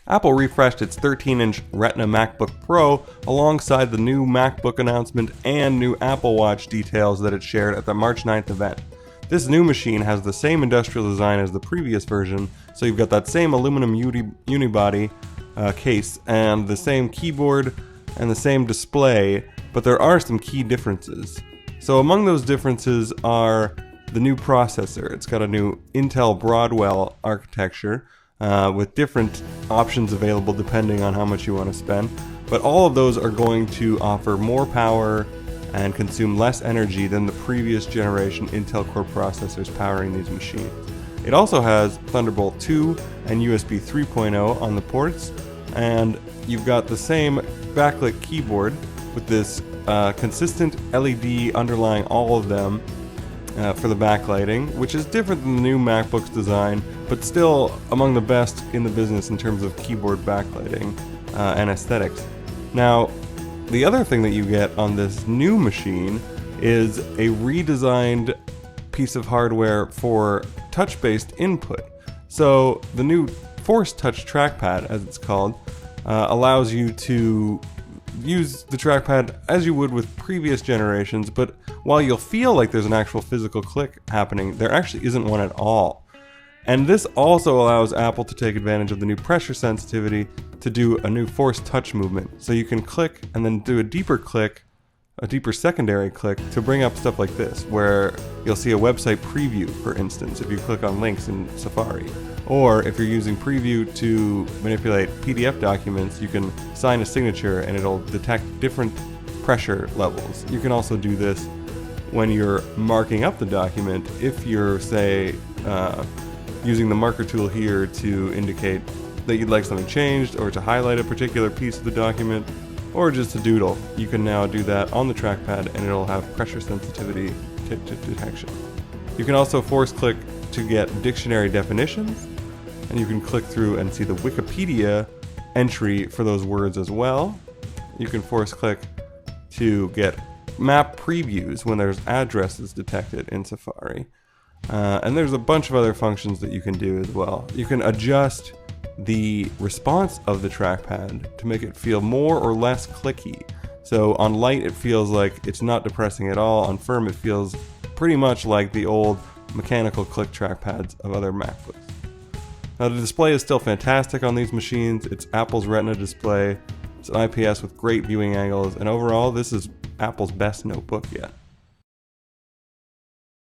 Apple refreshed its 13-inch Retina MacBook Pro alongside the new MacBook announcement and new Apple Watch details that it shared at the March 9th event. This new machine has the same industrial design as the previous version, so you've got that same aluminum unibody case and the same keyboard and the same display, but there are some key differences. So among those differences are the new processor. It's got a new Intel Broadwell architecture with different options available depending on how much you want to spend, but all of those are going to offer more power and consume less energy than the previous generation Intel Core processors powering these machines. It also has Thunderbolt 2 and USB 3.0 on the ports, and you've got the same backlit keyboard with this consistent LED underlying all of them for the backlighting, which is different than the new MacBook's design, but still among the best in the business in terms of keyboard backlighting and aesthetics. Now, the other thing that you get on this new machine is a redesigned piece of hardware for touch-based input. So the new Force Touch trackpad, as it's called, allows you to use the trackpad as you would with previous generations, but while you'll feel like there's an actual physical click happening, there actually isn't one at all. And this also allows Apple to take advantage of the new pressure sensitivity to do a new force touch movement. So you can click and then do a deeper click, a deeper secondary click to bring up stuff like this, where you'll see a website preview, for instance, if you click on links in Safari. Or if you're using preview to manipulate PDF documents, you can sign a signature and it'll detect different pressure levels. You can also do this when you're marking up the document if you're, say, using the marker tool here to indicate that you'd like something changed, or to highlight a particular piece of the document, or just to doodle. You can now do that on the trackpad and it'll have pressure sensitivity detection. You can also force click to get dictionary definitions, and you can click through and see the Wikipedia entry for those words as well. You can force click to get map previews when there's addresses detected in Safari. And there's a bunch of other functions that you can do as well. You can adjust the response of the trackpad to make it feel more or less clicky. So on light it feels like it's not depressing at all. On firm it feels pretty much like the old mechanical click trackpads of other MacBooks. Now the display is still fantastic on these machines. It's Apple's Retina display. It's an IPS with great viewing angles, and overall this is Apple's best notebook yet.